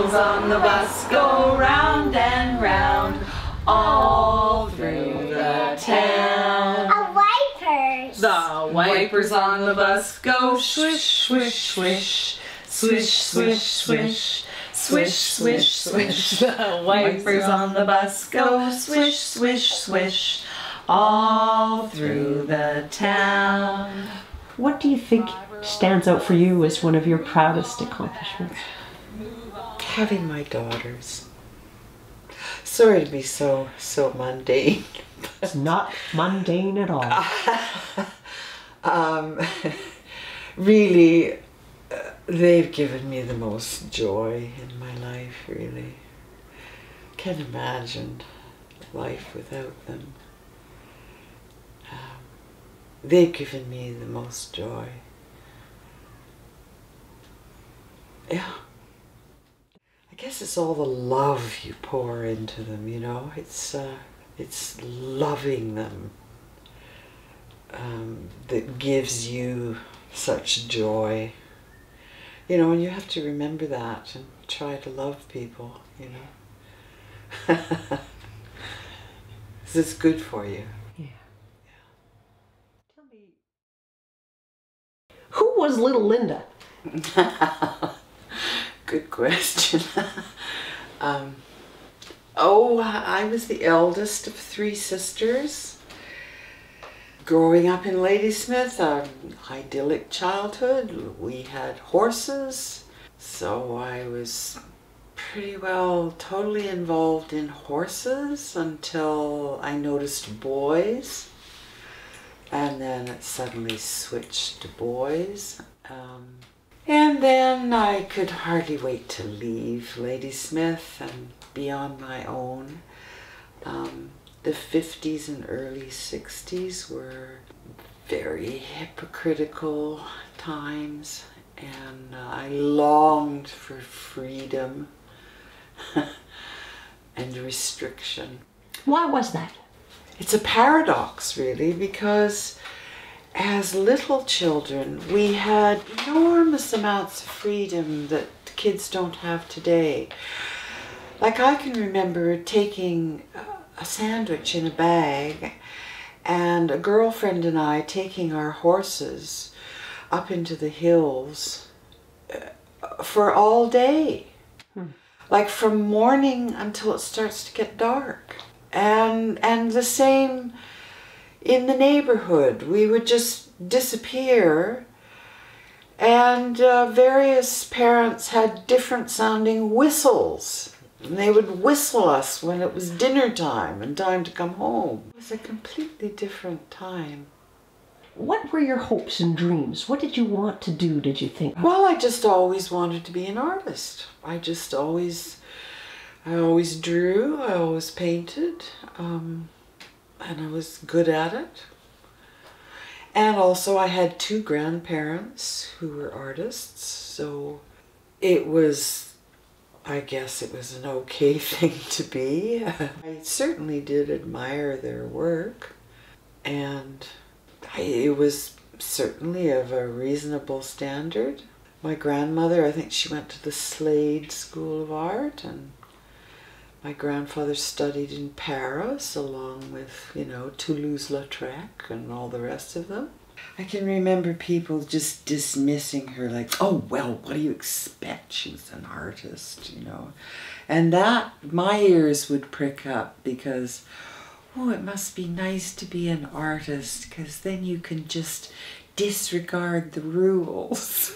wheels on the bus go round and round, all through the town. Wipers. The wipers on the bus go swish, swish, swish, swish, swish, swish, swish, swish, swish. The wipers on the bus go swish, swish, swish, all through the town. What do you think stands out for you as one of your proudest accomplishments? Having my daughters. Sorry to be so mundane. It's not mundane at all. Really, they've given me the most joy in my life, really. Can't imagine life without them. They've given me the most joy. Yeah. I guess it's all the love you pour into them, you know. It's loving them that gives you such joy. You know, and you have to remember that and try to love people, you know. 'Cause it's good for you. Yeah. Tell me, who was little Linda? Good question. Oh, I was the eldest of 3 sisters. Growing up in Ladysmith, idyllic childhood. We had horses, so I was pretty well totally involved in horses until I noticed boys, and then it suddenly switched to boys. And then I could hardly wait to leave Ladysmith and be on my own. The 50s and early 60s were very hypocritical times, and I longed for freedom and restriction. Why was that? It's a paradox, really, because as little children, we had enormous amounts of freedom that kids don't have today. Like, I can remember taking a sandwich in a bag and a girlfriend and I taking our horses up into the hills for all day. Like from morning until it starts to get dark. And the same in the neighborhood. We would just disappear, and various parents had different sounding whistles. And they would whistle us when it was dinner time and time to come home. It was a completely different time. What were your hopes and dreams? What did you want to do, did you think? Well, I just always wanted to be an artist. I always drew, I always painted, and I was good at it. And also I had 2 grandparents who were artists, so it was, I guess it was an okay thing to be. I certainly did admire their work, and it was certainly of a reasonable standard. My grandmother, I think she went to the Slade School of Art, and my grandfather studied in Paris along with, you know, Toulouse-Lautrec and all the rest of them. I can remember people just dismissing her like, oh, well, what do you expect? She was an artist, you know. And that, my ears would prick up because, oh, it must be nice to be an artist because then you can just disregard the rules.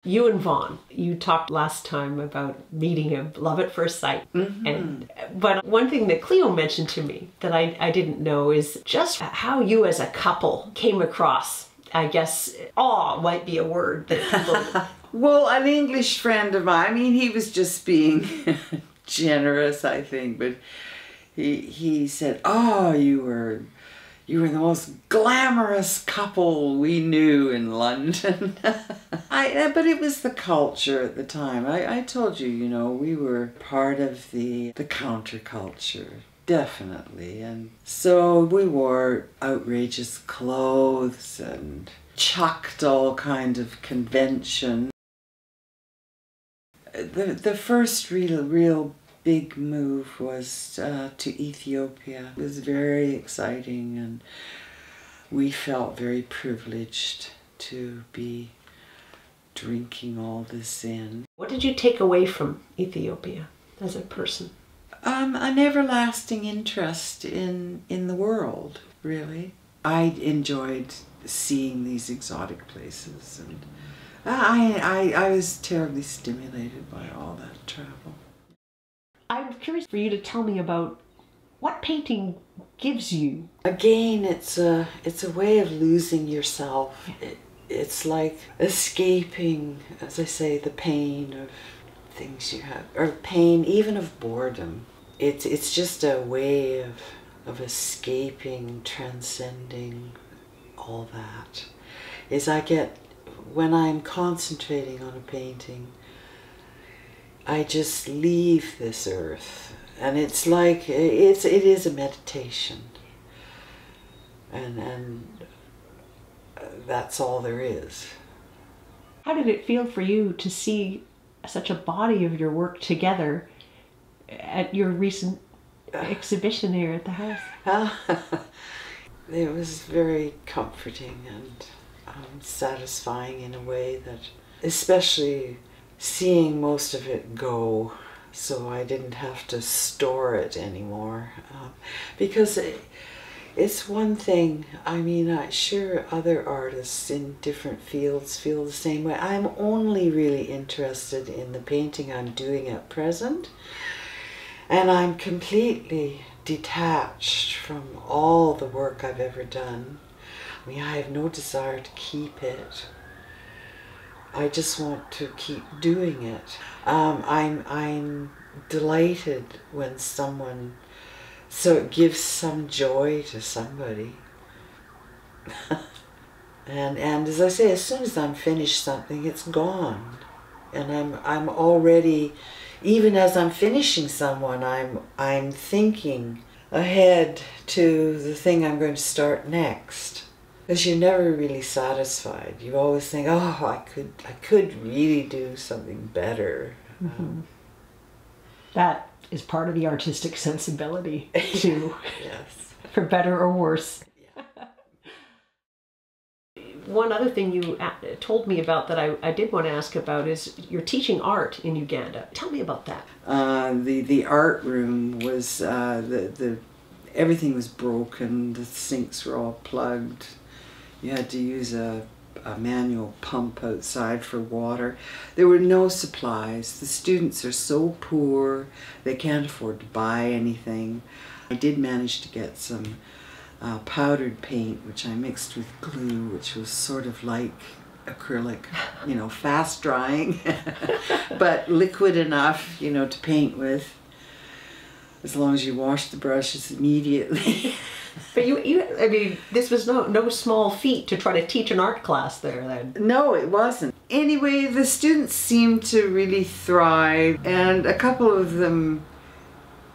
You and Vaughan, you talked last time about meeting him, love at first sight. But one thing that Cleo mentioned to me that I didn't know is just how you as a couple came across. I guess awe might be a word that people... Well, an English friend of mine, I mean, he was just being generous, I think, but he said, oh, you were the most glamorous couple we knew in London. But it was the culture at the time. I told you, you know, we were part of the counterculture, definitely. And so we wore outrageous clothes and chucked all kind of convention. the first real big move was to Ethiopia. It was very exciting, and we felt very privileged to be drinking all this in. What did you take away from Ethiopia as a person? An everlasting interest in the world, really. I enjoyed seeing these exotic places, and I was terribly stimulated by all that travel. I'm curious for you to tell me about what painting gives you. Again, it's a way of losing yourself. It's like escaping, as I say, the pain of things you have, or pain even of boredom. It's just a way of escaping, transcending all that. When I'm concentrating on a painting, I just leave this earth, and it's like it is a meditation, and that's all there is. How did it feel for you to see such a body of your work together at your recent exhibition here at the house? It was very comforting and satisfying in a way that, especially seeing most of it go, so I didn't have to store it anymore. Because it's one thing, I mean, sure other artists in different fields feel the same way. I'm only really interested in the painting I'm doing at present, and I'm completely detached from all the work I've ever done. I mean, I have no desire to keep it. I just want to keep doing it. I'm delighted when someone, so it gives some joy to somebody. and as I say, as soon as I'm finished something, it's gone. And I'm already, even as I'm finishing someone, I'm thinking ahead to the thing I'm going to start next. Because you're never really satisfied. You always think, oh, I could really do something better. Mm-hmm. That is part of the artistic sensibility too. Yes. For better or worse. Yeah. One other thing you told me about that I did want to ask about is you're teaching art in Uganda. Tell me about that. The art room was, everything was broken. The sinks were all plugged. You had to use a manual pump outside for water. There were no supplies. The students are so poor, they can't afford to buy anything. I did manage to get some powdered paint, which I mixed with glue, which was sort of like acrylic, you know, fast drying, but liquid enough, you know, to paint with, as long as you wash the brushes immediately. But I mean, this was no small feat to try to teach an art class there then. No, it wasn't. Anyway, the students seemed to really thrive, and a couple of them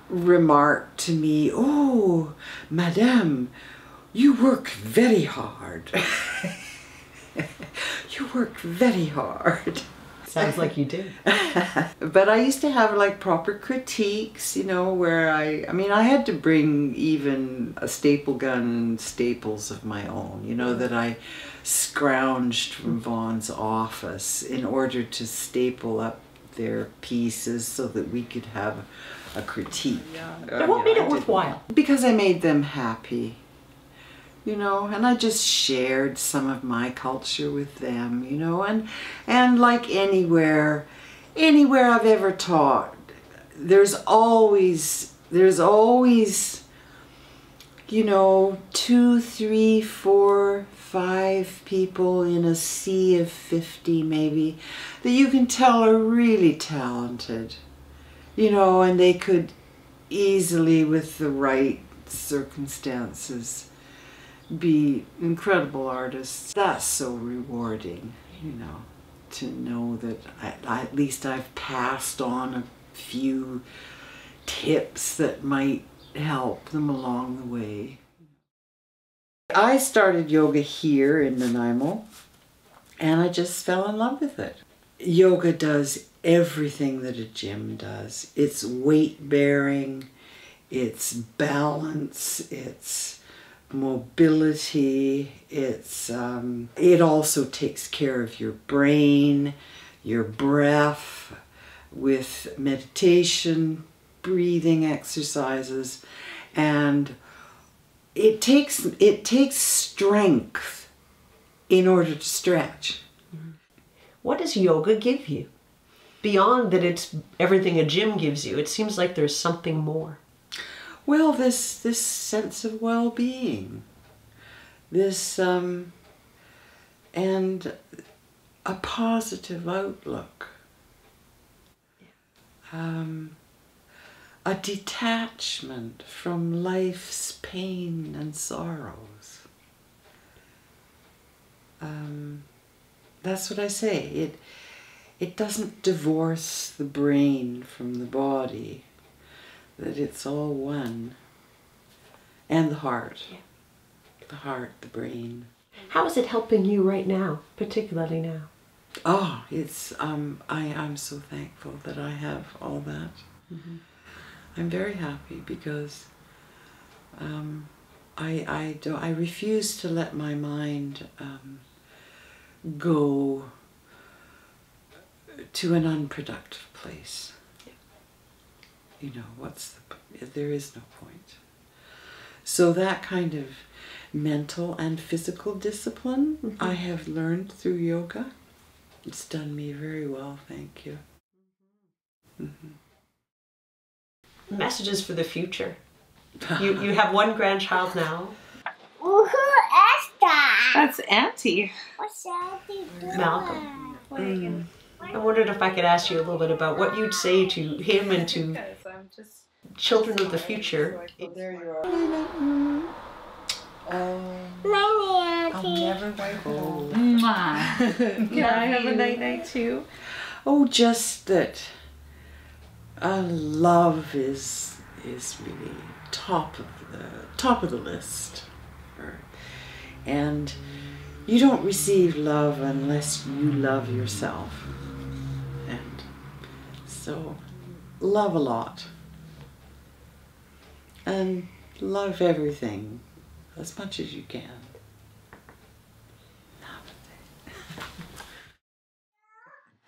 remarked to me, "Oh, Madame, you work very hard." You work very hard. Sounds like you did. But I used to have like proper critiques, you know, where I mean, I had to bring even a staple gun and staples of my own, you know, that I scrounged from Vaughan's office in order to staple up their pieces so that we could have a critique. Yeah. But what made it worthwhile? Because I made them happy. You know, and I just shared some of my culture with them, you know, and like anywhere I've ever taught, there's always, you know, 2, 3, 4, 5 people in a sea of 50 maybe that you can tell are really talented, you know, and they could easily, with the right circumstances, be incredible artists. That's so rewarding, you know, to know that at least I've passed on a few tips that might help them along the way. I started yoga here in Nanaimo, and I just fell in love with it. Yoga does everything that a gym does. It's weight bearing, it's balance, it's mobility, it also takes care of your brain, your breath, with meditation, breathing exercises, and it takes strength in order to stretch. What does yoga give you? Beyond that it's everything a gym gives you, it seems like there's something more. Well, this sense of well-being, this and a positive outlook, a detachment from life's pain and sorrows. That's what I say. It doesn't divorce the brain from the body, that it's all one. And the heart. Yeah. The heart, the brain. How is it helping you right now, particularly now? Oh, I'm so thankful that I have all that. Mm-hmm. I'm very happy because I refuse to let my mind go to an unproductive place. You know, there is no point. So that kind of mental and physical discipline I have learned through yoga. It's done me very well, thank you. Messages for the future. You have one grandchild now. That's Auntie. What's Auntie doing? Malcolm. I wondered if I could ask you a little bit about what you'd say to him and to children of the future. There you are. Mommy, I'll Auntie. never wipe old. Can I have a night-night too? Oh, just that love is really top of the list. And you don't receive love unless you love yourself. And so love a lot. And love everything as much as you can.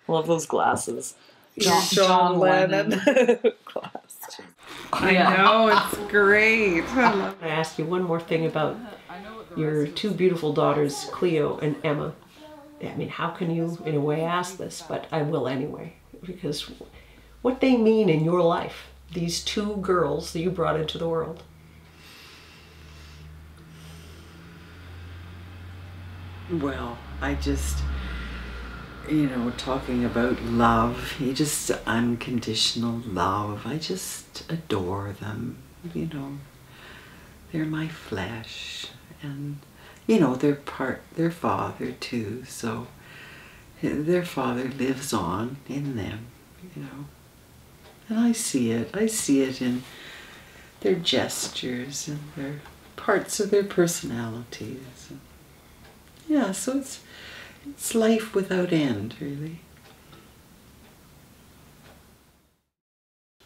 Love those glasses. John Lennon. Glass. I know, it's great. I love I ask you one more thing about your two beautiful daughters, Cleo and Emma. I mean, how can you, in a way, ask this? But I will anyway, because what they mean in your life, these two girls that you brought into the world. Well, I just, talking about love, just unconditional love. I just adore them, They're my flesh. And, they're their father too, so their father lives on in them, And I see it in their gestures and their parts of their personalities. Yeah, so it's life without end, really.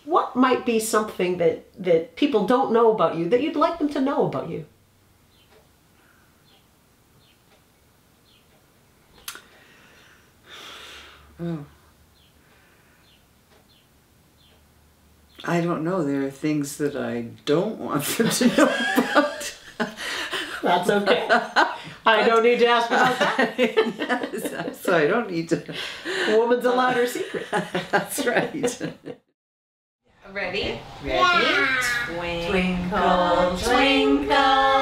What might be something that people don't know about you that you'd like them to know about you? Oh. I don't know. There are things that I don't want them to know about. That's okay. I don't need to ask about that. Yes, so I don't need to. A woman's allowed her secret. That's right. Ready? Yeah. Twinkle, twinkle,